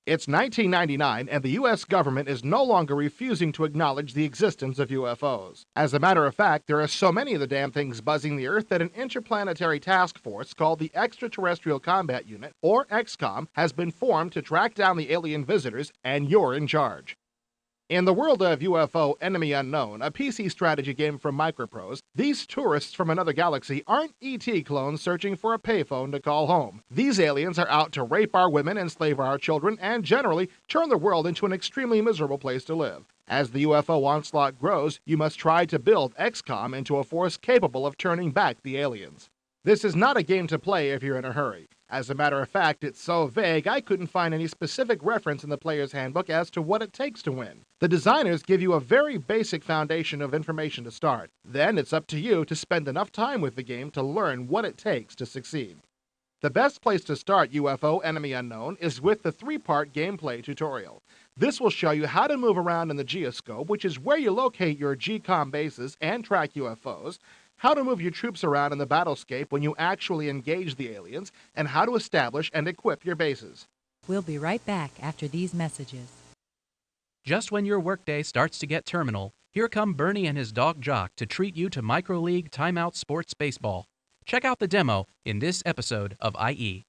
It's 1999, and the U.S. government is no longer refusing to acknowledge the existence of UFOs. As a matter of fact, there are so many of the damn things buzzing the Earth that an interplanetary task force called the Extraterrestrial Combat Unit, or XCOM, has been formed to track down the alien visitors, and you're in charge. In the world of UFO Enemy Unknown, a PC strategy game from Microprose, these tourists from another galaxy aren't ET clones searching for a payphone to call home. These aliens are out to rape our women, enslave our children, and generally turn the world into an extremely miserable place to live. As the UFO onslaught grows, you must try to build XCOM into a force capable of turning back the aliens. This is not a game to play if you're in a hurry. As a matter of fact, it's so vague I couldn't find any specific reference in the player's handbook as to what it takes to win. The designers give you a very basic foundation of information to start. Then it's up to you to spend enough time with the game to learn what it takes to succeed. The best place to start UFO Enemy Unknown is with the 3-part gameplay tutorial. This will show you how to move around in the geoscope, which is where you locate your GCOM bases and track UFOs, how to move your troops around in the battlescape when you actually engage the aliens, and how to establish and equip your bases. We'll be right back after these messages. Just when your workday starts to get terminal, here come Bernie and his dog Jock to treat you to Micro League Timeout Sports Baseball. Check out the demo in this episode of IE.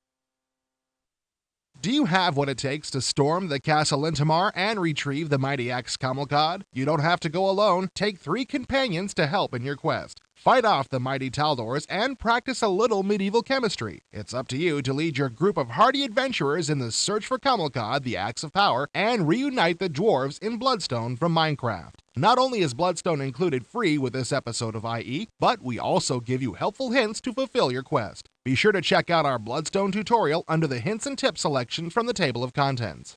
Do you have what it takes to storm the Castle Lintamar and retrieve the mighty Axe-Camelcod? You don't have to go alone. Take 3 companions to help in your quest. Fight off the mighty Taldors and practice a little medieval chemistry. It's up to you to lead your group of hardy adventurers in the search for Camelcod, the Axe of Power, and reunite the dwarves in Bloodstone from Minecraft. Not only is Bloodstone included free with this episode of IE, but we also give you helpful hints to fulfill your quest. Be sure to check out our Bloodstone tutorial under the Hints and Tips section from the table of contents.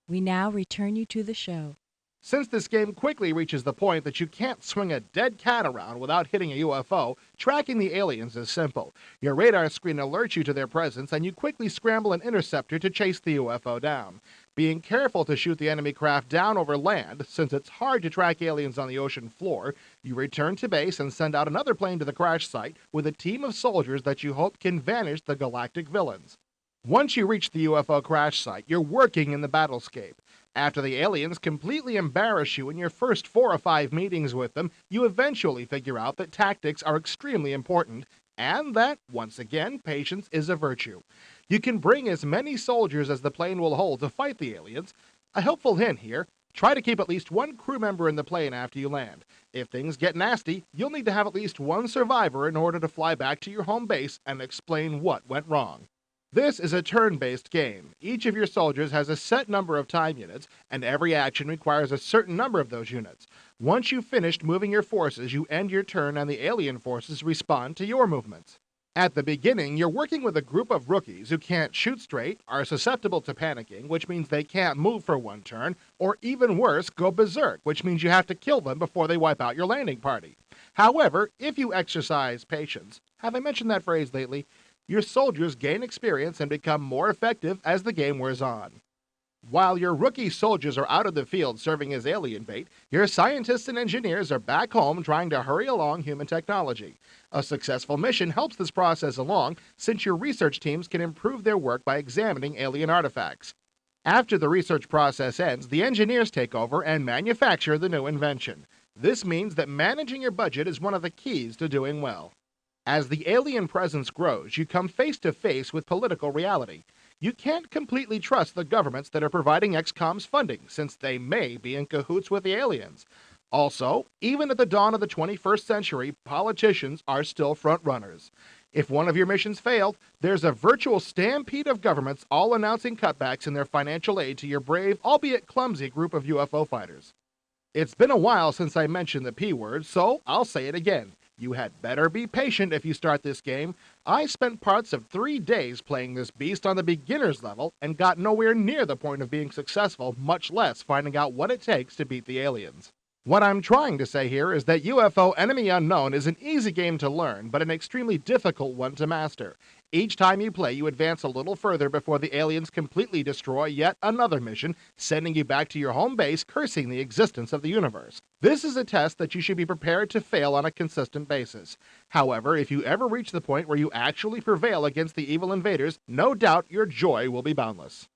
We now return you to the show. Since this game quickly reaches the point that you can't swing a dead cat around without hitting a UFO, tracking the aliens is simple. Your radar screen alerts you to their presence, and you quickly scramble an interceptor to chase the UFO down. Being careful to shoot the enemy craft down over land, since it's hard to track aliens on the ocean floor, you return to base and send out another plane to the crash site with a team of soldiers that you hope can vanish the galactic villains. Once you reach the UFO crash site, you're working in the battlescape. After the aliens completely embarrass you in your first 4 or 5 meetings with them, you eventually figure out that tactics are extremely important, and that, once again, patience is a virtue. You can bring as many soldiers as the plane will hold to fight the aliens. A helpful hint here, try to keep at least 1 crew member in the plane after you land. If things get nasty, you'll need to have at least 1 survivor in order to fly back to your home base and explain what went wrong. This is a turn-based game. Each of your soldiers has a set number of time units, and every action requires a certain number of those units. Once you've finished moving your forces, you end your turn and the alien forces respond to your movements. At the beginning, you're working with a group of rookies who can't shoot straight, are susceptible to panicking, which means they can't move for 1 turn, or even worse, go berserk, which means you have to kill them before they wipe out your landing party. However, if you exercise patience, have I mentioned that phrase lately? Your soldiers gain experience and become more effective as the game wears on. While your rookie soldiers are out of the field serving as alien bait, your scientists and engineers are back home trying to hurry along human technology. A successful mission helps this process along, since your research teams can improve their work by examining alien artifacts. After the research process ends, the engineers take over and manufacture the new invention. This means that managing your budget is one of the keys to doing well. As the alien presence grows, you come face to face with political reality. You can't completely trust the governments that are providing XCOM's funding, since they may be in cahoots with the aliens. Also, even at the dawn of the 21st century, politicians are still front-runners. If one of your missions failed, there's a virtual stampede of governments all announcing cutbacks in their financial aid to your brave, albeit clumsy, group of UFO fighters. It's been a while since I mentioned the P word, so I'll say it again. You had better be patient if you start this game. I spent parts of 3 days playing this beast on the beginner's level and got nowhere near the point of being successful, much less finding out what it takes to beat the aliens. What I'm trying to say here is that UFO Enemy Unknown is an easy game to learn, but an extremely difficult one to master. Each time you play, you advance a little further before the aliens completely destroy yet another mission, sending you back to your home base, cursing the existence of the universe. This is a test that you should be prepared to fail on a consistent basis. However, if you ever reach the point where you actually prevail against the evil invaders, no doubt your joy will be boundless.